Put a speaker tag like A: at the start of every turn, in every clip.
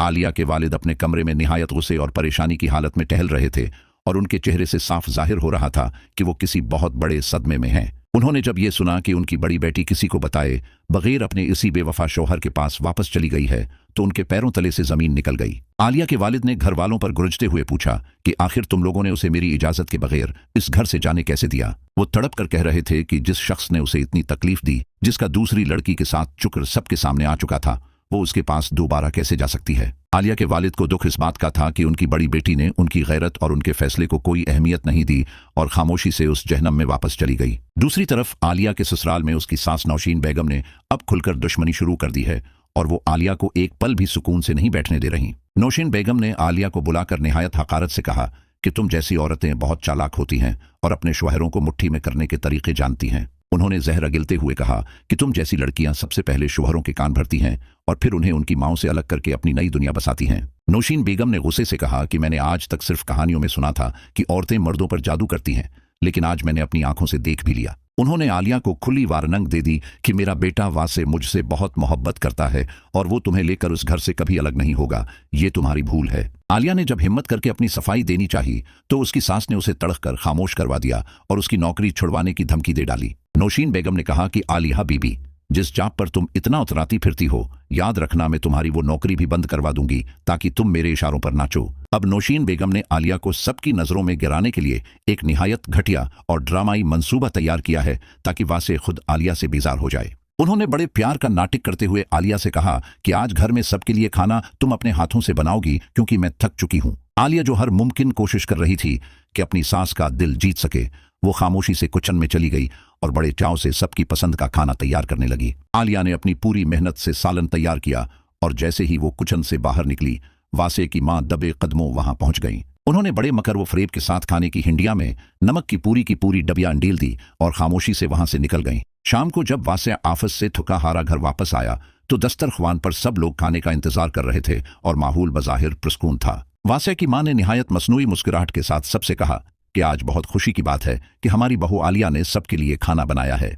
A: आलिया के वालिद अपने कमरे में निहायत गुस्से और परेशानी की हालत में टहल रहे थे और उनके चेहरे से साफ जाहिर हो रहा था कि वो किसी बहुत बड़े सदमे में हैं। उन्होंने जब ये सुना कि उनकी बड़ी बेटी किसी को बताए बगैर अपने इसी बेवफा शौहर के पास वापस चली गई है तो उनके पैरों तले से जमीन निकल गई। आलिया के वालिद ने घर वालों पर गुरजते हुए पूछा कि आखिर तुम लोगों ने उसे मेरी इजाजत के बगैर इस घर से जाने कैसे दिया। वो तड़प कर कह रहे थे कि जिस शख्स ने उसे इतनी तकलीफ दी, जिसका दूसरी लड़की के साथ चुकर सबके सामने आ चुका था, वो उसके पास दोबारा कैसे जा सकती है। आलिया के वालिद को दुख इस बात का था कि उनकी बड़ी बेटी ने उनकी गैरत और उनके फैसले को कोई अहमियत नहीं दी और खामोशी से उस जहन्नम में वापस चली गई। दूसरी तरफ आलिया के ससुराल में उसकी सास नौशीन बेगम ने अब खुलकर दुश्मनी शुरू कर दी है और वो आलिया को एक पल भी सुकून से नहीं बैठने दे रही। नौशीन बेगम ने आलिया को बुलाकर निहायत हकारत से कहा कि तुम जैसी औरतें बहुत चालाक होती हैं और अपने शौहरों को मुट्ठी में करने के तरीके जानती हैं। उन्होंने जहर अगिलते हुए कहा कि तुम जैसी लड़कियां सबसे पहले शौहरों के कान भरती हैं और फिर उन्हें उनकी माओं से अलग करके अपनी नई दुनिया बसाती हैं। नौशीन बेगम ने गुस्से से कहा कि मैंने आज तक सिर्फ कहानियों में सुना था कि औरतें मर्दों पर जादू करती हैं, लेकिन आज मैंने अपनी आंखों से देख भी लिया। उन्होंने आलिया को खुली वारनंग दे दी कि मेरा बेटा वासे मुझसे बहुत मोहब्बत करता है और वो तुम्हें लेकर उस घर से कभी अलग नहीं होगा, ये तुम्हारी भूल है। आलिया ने जब हिम्मत करके अपनी सफाई देनी चाहिए तो उसकी सास ने उसे तड़क कर खामोश करवा दिया और उसकी नौकरी छुड़वाने की धमकी दे डाली। नौशीन बेगम ने कहा कि आलिया बीबी, जिस जाप पर तुम इतना उतराती फिरती हो, याद रखना मैं तुम्हारी वो नौकरी भी बंद करवा दूंगी ताकि तुम मेरे इशारों पर नाचो। अब नौशीन बेगम ने आलिया को सबकी नजरों में गिराने के लिए एक निहायत घटिया और ड्रामाई मंसूबा तैयार किया है ताकि वासे खुद आलिया से बेजार हो जाए। उन्होंने बड़े प्यार का नाटक करते हुए आलिया से कहा कि आज घर में सबके लिए खाना तुम अपने हाथों से बनाओगी क्योंकि मैं थक चुकी हूं। आलिया जो हर मुमकिन कोशिश कर रही थी कि अपनी सास का दिल जीत सके, वो खामोशी से किचन में चली गई और बड़े चाव से सबकी पसंद का खाना तैयार करने लगी। आलिया ने अपनी पूरी मेहनत से सालन तैयार किया और जैसे ही वो किचन से बाहर निकली, वासे की मां दबे कदमों वहां पहुंच गई। उन्होंने बड़े मकर व फरेब के साथ खाने की हिंडिया में नमक की पूरी डबिया अंडील दी और खामोशी से वहां से निकल गईं। शाम को जब वासे आफस से थका हारा घर वापस आया तो दस्तरख्वान पर सब लोग खाने का इंतजार कर रहे थे और माहौल बज़ाहिर पुरस्कून था। वासे की मां ने निहायत मसनूई मुस्कुराहट के साथ सबसे कहा कि आज बहुत खुशी की बात है कि हमारी बहू आलिया ने सबके लिए खाना बनाया है।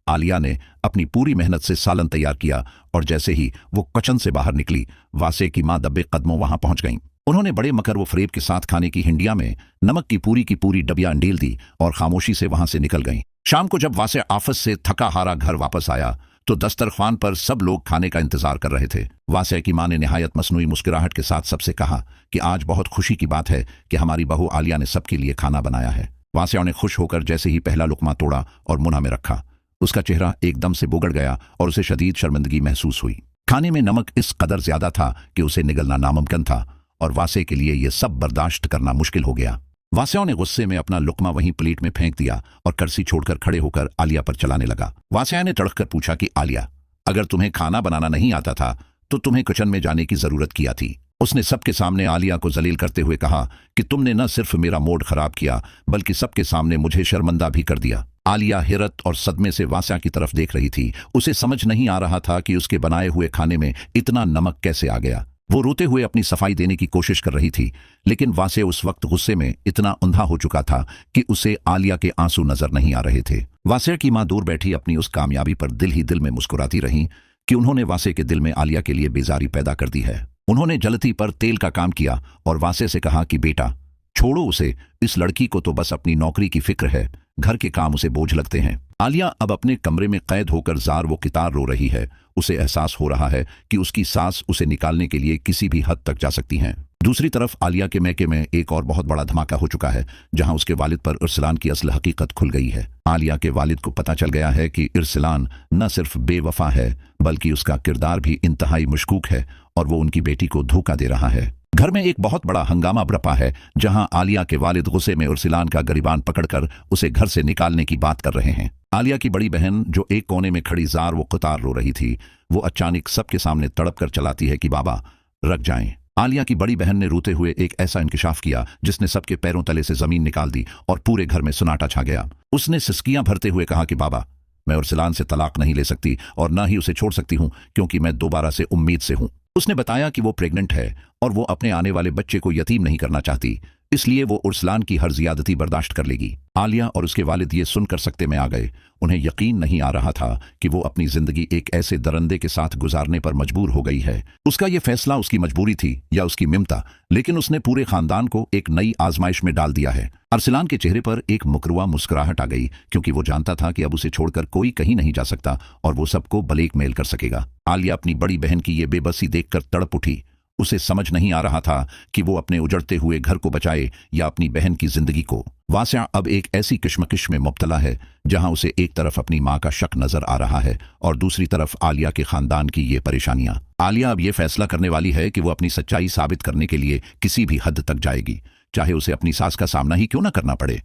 A: आलिया ने अपनी पूरी मेहनत से सालन तैयार किया और जैसे ही वो किचन से बाहर निकली, वासे की मां दबे कदमों वहां पहुंच गईं। उन्होंने बड़े मकर व फरेब के साथ खाने की हिंडिया में नमक की पूरी डबिया अंडील दी और खामोशी से वहां से निकल गईं। शाम को जब वासे आफस से थका हारा घर वापस आया तो दस्तरख्वान पर सब लोग खाने का इंतजार कर रहे थे। वासे की मां ने निहायत मसनूई मुस्कुराहट के साथ सबसे कहा कि आज बहुत खुशी की बात है कि हमारी बहू आलिया ने सबके लिए खाना बनाया है। वासे ने खुश होकर जैसे ही पहला लुकमा तोड़ा और मुंह में रखा, उसका चेहरा एकदम से बुगड़ गया और उसे शदीद शर्मिंदगी महसूस हुई। खाने में नमक इस कदर ज्यादा था कि उसे निगलना नामुमकिन था और वासे के लिए यह सब बर्दाश्त करना मुश्किल हो गया। वासे ने गुस्से में अपना लुकमा वहीं प्लेट में फेंक दिया और कर्सी छोड़कर खड़े होकर आलिया पर चलाने लगा। वासे ने तड़क कर पूछा कि आलिया, अगर तुम्हें खाना बनाना नहीं आता था तो तुम्हें किचन में जाने की जरूरत क्या थी। उसने सबके सामने आलिया को जलील करते हुए कहा कि तुमने न सिर्फ मेरा मूड खराब किया बल्कि सबके सामने मुझे शर्मिंदा भी कर दिया। आलिया हैरत और सदमे से वासे की तरफ देख रही थी। उसे समझ नहीं आ रहा था कि उसके बनाए हुए खाने में इतना नमक कैसे आ गया। वो रोते हुए अपनी सफाई देने की कोशिश कर रही थी, लेकिन वासे उस वक्त गुस्से में इतना अंधा हो चुका था कि उसे आलिया के आंसू नजर नहीं आ रहे थे। वासे की मां दूर बैठी अपनी उस कामयाबी पर दिल ही दिल में मुस्कुराती रही कि उन्होंने वासे के दिल में आलिया के लिए बेजारी पैदा कर दी है। उन्होंने जलती पर तेल का काम किया और वासे से कहा कि बेटा छोड़ो उसे, इस लड़की को तो बस अपनी नौकरी की फिक्र है, घर के काम उसे बोझ लगते हैं। आलिया अब अपने कमरे में कैद होकर जार वो कितार रो रही है। उसे एहसास हो रहा है कि उसकी सास उसे निकालने के लिए किसी भी हद तक जा सकती हैं। दूसरी तरफ आलिया के मैके में एक और बहुत बड़ा धमाका हो चुका है, जहां उसके वालिद पर इरसलान की असल हकीकत खुल गई है। आलिया के वालिद को पता चल गया है कि इरसलान न सिर्फ बेवफा है बल्कि उसका किरदार भी इंतहाई मशकूक है और वो उनकी बेटी को धोखा दे रहा है। घर में एक बहुत बड़ा हंगामा बरपा है, जहां आलिया के वालिद गुस्से में इरसलान का गिरबान पकड़कर उसे घर से निकालने की बात कर रहे हैं। आलिया की बड़ी बहन जो एक कोने में खड़ी जार वो कुतार रो रही थी, वो अचानक सबके सामने तड़प कर चलाती है कि बाबा रख जाएं। आलिया की बड़ी बहन ने रोते हुए एक ऐसा इंकिशाफ किया जिसने सबके पैरों तले से जमीन निकाल दी और पूरे घर में सन्नाटा छा गया। उसने सिसकियां भरते हुए कहा कि बाबा, मैं इरसलान से तलाक नहीं ले सकती और न ही उसे छोड़ सकती हूं क्योंकि मैं दोबारा से उम्मीद से हूं। उसने बताया कि वो प्रेग्नेंट है और वो अपने आने वाले बच्चे को यतीम नहीं करना चाहती। इसलिए वो उर्सलान की हर ज्यादती बर्दाश्त कर लेगी। आलिया और उसके वालिद ये सुनकर सकते में आ गए। उन्हें यकीन नहीं आ रहा था कि वो अपनी जिंदगी एक ऐसे दरंदे के साथ गुजारने पर मजबूर हो गई है। उसका ये फैसला उसकी मजबूरी थी या उसकी मिमता, लेकिन उसने पूरे खानदान को एक नई आजमाइश में डाल दिया है। अरसलान के चेहरे पर एक मुकरुआ मुस्कुराहट आ गई, क्योंकि वो जानता था कि अब उसे छोड़कर कोई कहीं नहीं जा सकता और वो सबको ब्लैकमेल कर सकेगा। आलिया अपनी बड़ी बहन की ये बेबसी देखकर तड़प उठी। उसे समझ नहीं आ रहा था कि वो अपने उजड़ते हुए घर को बचाए या अपनी बहन की जिंदगी को। वासिया अब एक ऐसी किश्मकिश में मुब्तला है जहां उसे एक तरफ अपनी मां का शक नजर आ रहा है और दूसरी तरफ आलिया के खानदान की ये परेशानियां। आलिया अब ये फैसला करने वाली है कि वो अपनी सच्चाई साबित करने के लिए किसी भी हद तक जाएगी, चाहे उसे अपनी सास का सामना ही क्यों न करना पड़े।